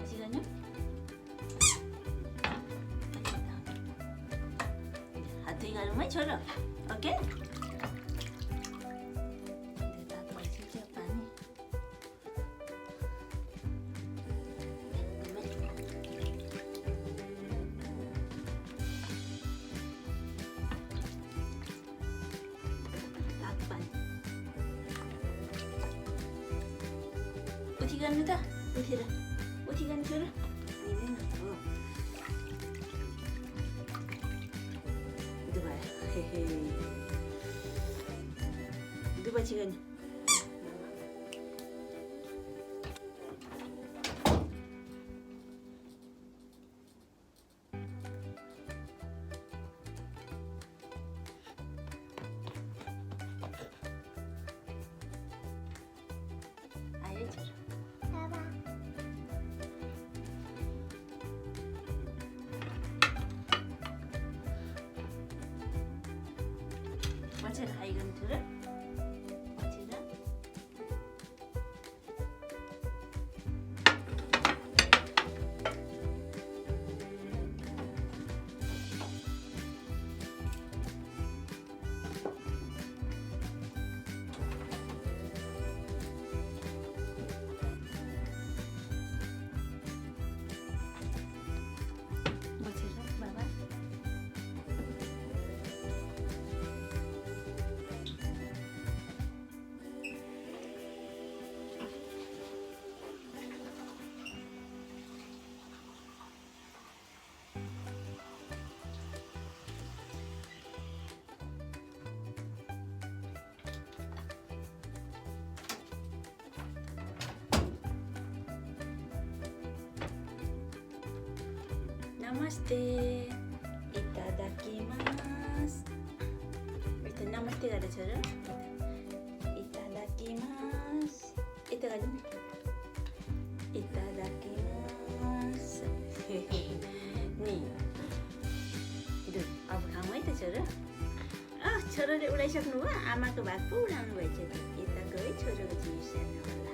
시간요? hati garam mai छोरो okay तातो छिल्छ पानी तातो पानी उठी गर्नु त उठेर उठी गर्नु छोरो मिल्दैन हो Dua chicken. Ayo cur. Baba. Macam hai gan cur. Namaste. Itadakimasu. Itu namaste gak ada cara. Itadakimasu. Itu gak ada. Itadakimasu. Nih. Itu अब खामै त छोरो छोरोले उडाइसक्नु भयो आमाको भात पो उडाउनु भएछ यताको है छोरोको जिउ सानो होला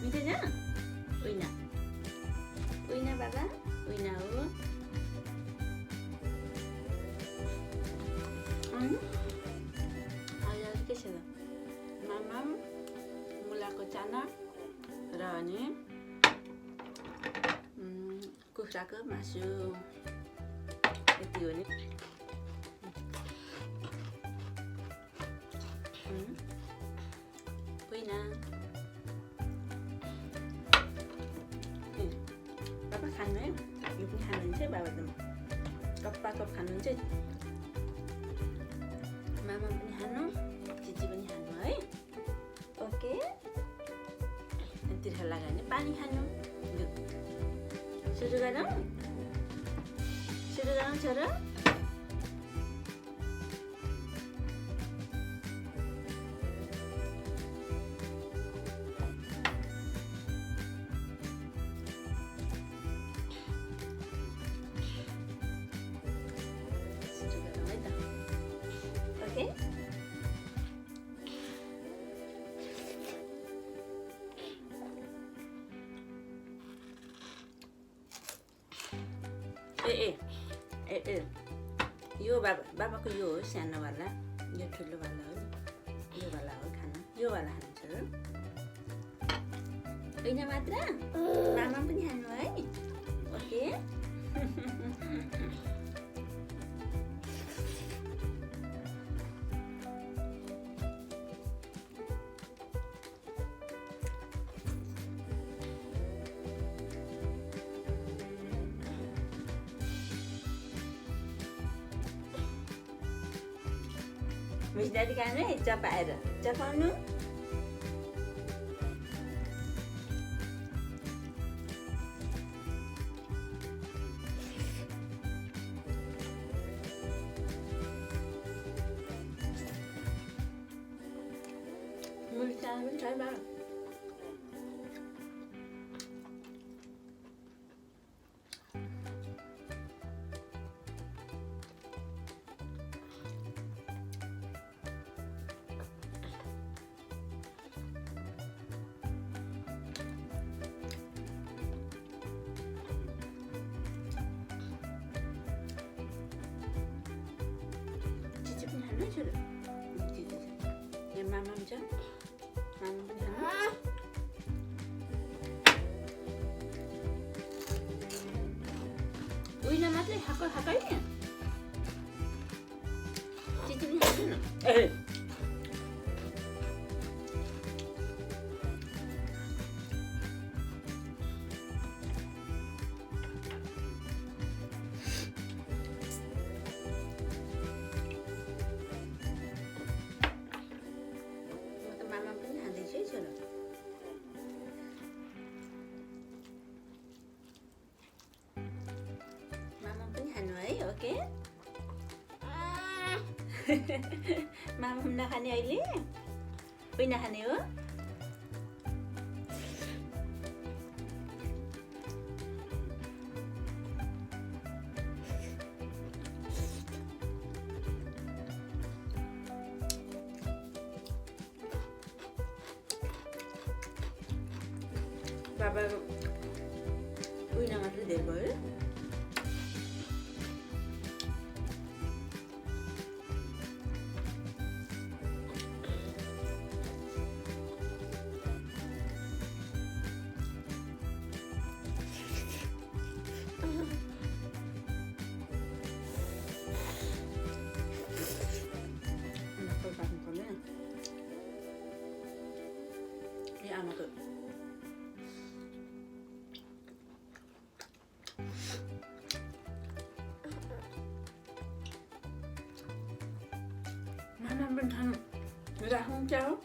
मिठो छ उइन उइन बाबा उइन हो अहिले के छ त मामा मुलाको चाना र अनि कुखुराको मासु यति हो नि होइन बाबा खानु है यो पनि खानुहुन्छ है बाबा त कप्पा कप खानुहुन्छ मामा पनि खानु चिची पनि खानु है ओके तिर्खा लगायो भने पानी खानु सुरु गरौँ छोरा सुरु गरौँ है त ओके ए यो बाबाको यो हो सानोवाला यो ठुलोवाला हो यो वाला हो खाना यो वाला खान्छ होइन मात्र मामा पनि खानु है ओके Miss Daddy खानु है चपाएर चपाउनु 물장은 잘 봐. 지집은 하나 주라. 얘 마맘자. 마맘은 하나. 우이나 맛을 하까이냐. 지집은 하나. 에이. Okay? Mama nahani अहिले उही नखाने हो बाबा उही नमात्र धेरै भयो 아마도 마마분 단 누가 혼자요?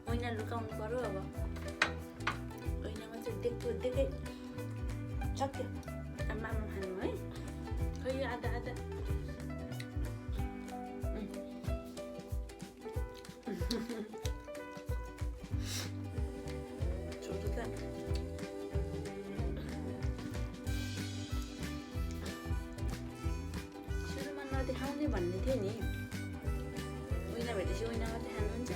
오이나 누가 온 거로 와봐 오이나 먼저 되게 작게 마마 하는 거야 거기 아다 सुरुमा नदेखाउने भन्ने थियो नि उइना भेटेपछि उइना मात्रै खानुहुन्छ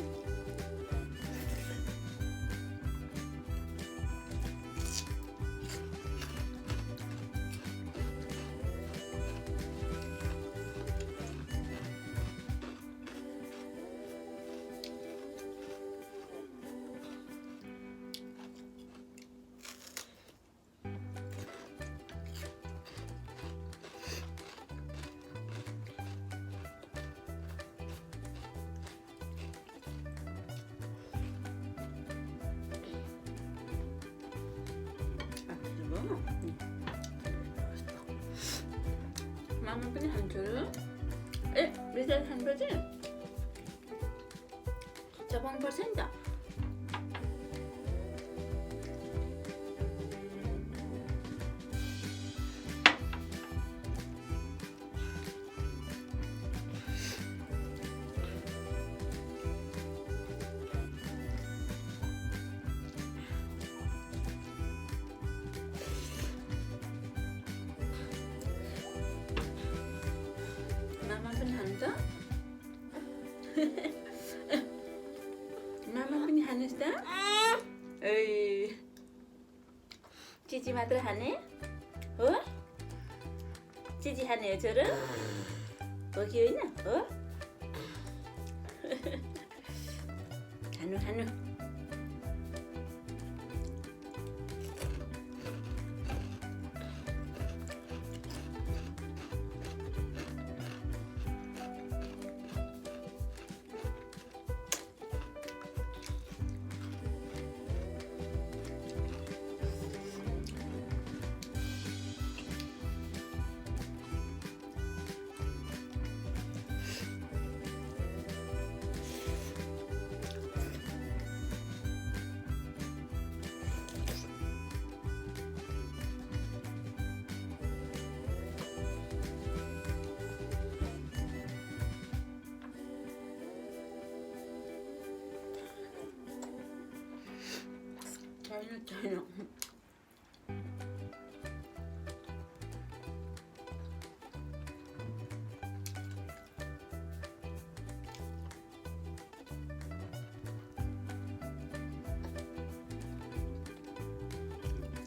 Mama पनि खान्छु ए बिस्तारै खानुपर्छ चपाउनु पर्छ नि त मामा पनि खानुहोस् त ए चिची मात्र खाने हो चिची खाने हो छोरो हो कि होइन हो खानु खानु छैन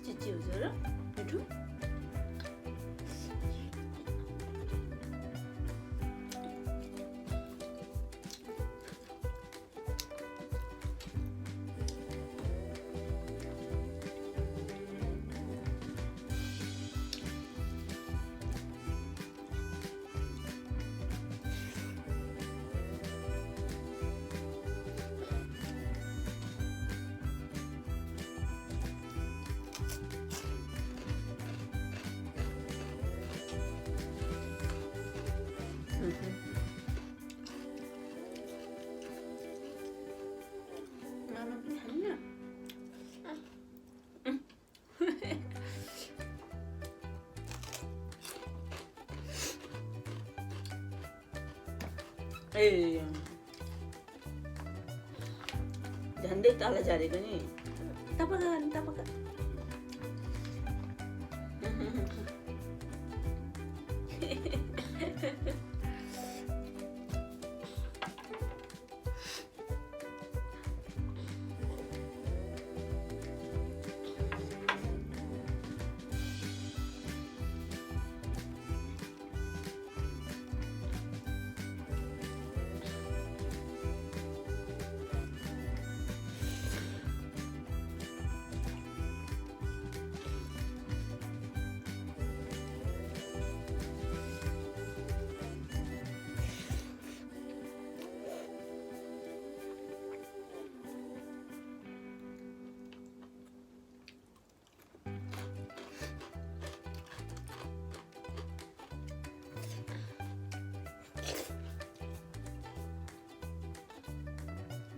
चिची हुन्छ र मिठो मामा पनि खान्न ए झन्डै तल झरेको नि तपका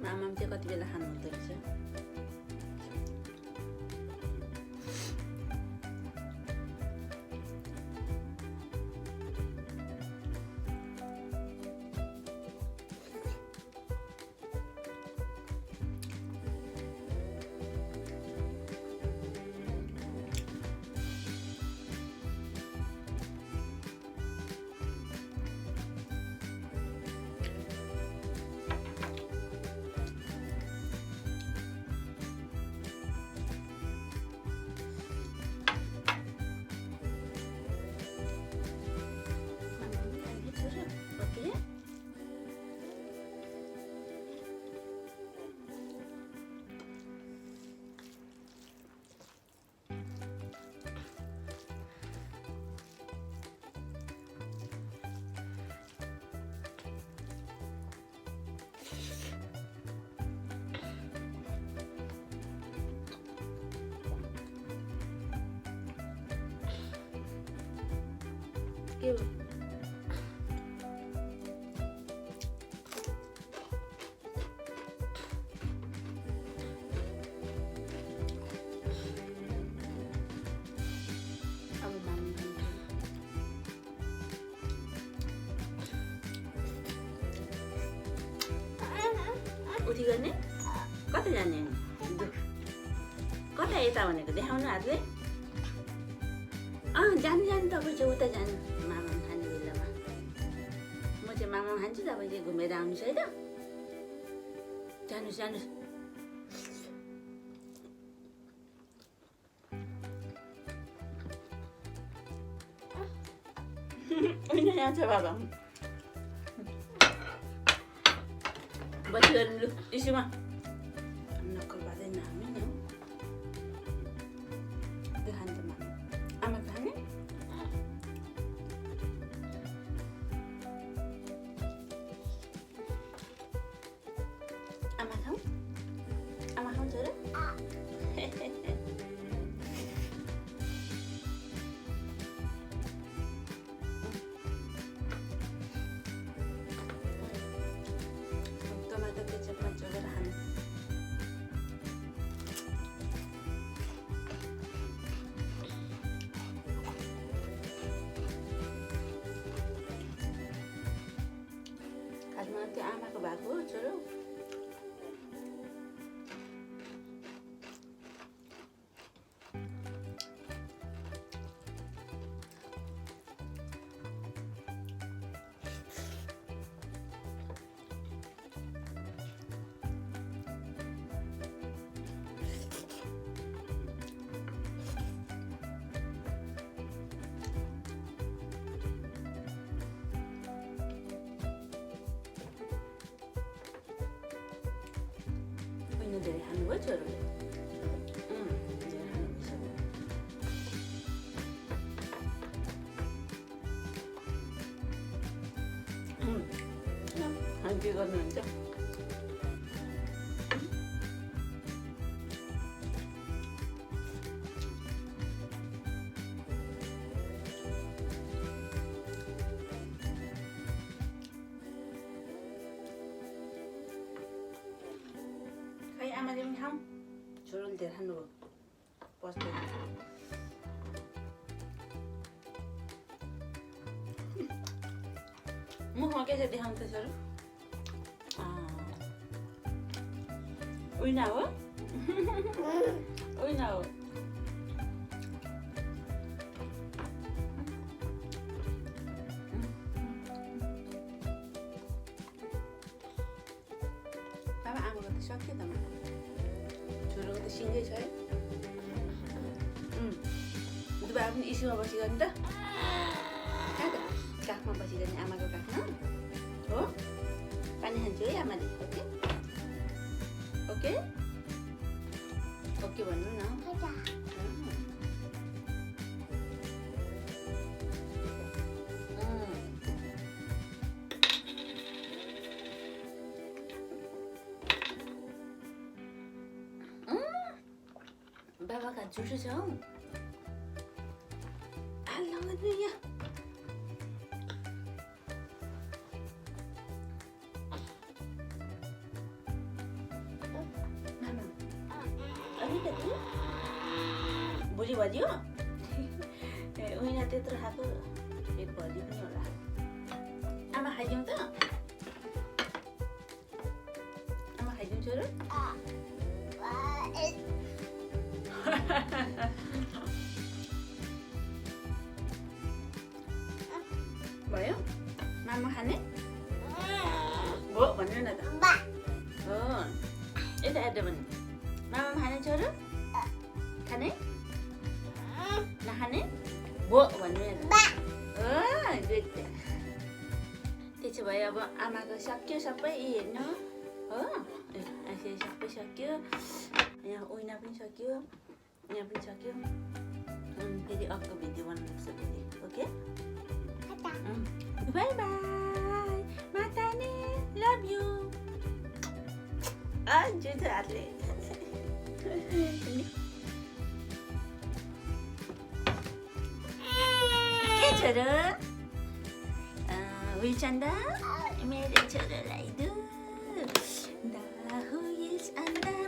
मामा चाहिँ कति बेला खानुहुँदो रहेछ के हो अब मामा उठी गर्ने कता जाने कता यता भनेको देखाउनु हातले जानु तपाईँ चाहिँ उता जानु मामा खाने बेलामा म चाहिँ मामा खान्छु तपाईँ चाहिँ घुमेर आउनुहोस् है त जानुहोस् यहाँ छ बाबा बसी गर्नु लु इसुमा नक्कल बाँध्दैन हामी नि त्यो खान्छ मामा आमा खाने आमा खाउँछ र टमाटर केचप मजाले खानु खासमा त्यो आमाको भएको हो छोरो 내가 하는 거야 저를. 응, 이제 하는 거죠. 안 익었는데. Kaya ama din ham. Suron din hanu. Poste. Mo ho ke jadi ham te suru. Uy nào á. Uy nào. Baba ăn một cái sốt cái tầm. 저런 것도 신기해져요? 응. Itu baru isi apa sih kan dah? Ada. Kak mau pasti kan ama kak na? Oh? Panihan cuy ama deh, oke? Oke? Oke bener na? Ada. Baba가 주시죠. 할렐루야. 마마. 어디가 또? 뭐지 뭐지요? 우리한테 들어하고 이거 어디군요라. 아마 하정도. 아마 하정처럼? 뭐요? 마마 하네? 뭐? 완전 나다. 이따 ada mana? Mama hanen cara? Hanen? Nah hanen? Bo 완전 나다. Good. Thì coba ya, Bu. Ama ke sakyo sampai ini. Asyik sakyo. Ya, uina pun sakyo. Ya pun sakyo. Jadi aku video seperti itu, oke? Bye bye. Mata nih, love you. Juga atlet. Oke, cara. Wilcanda, mere cara lah itu. Dah huil anda.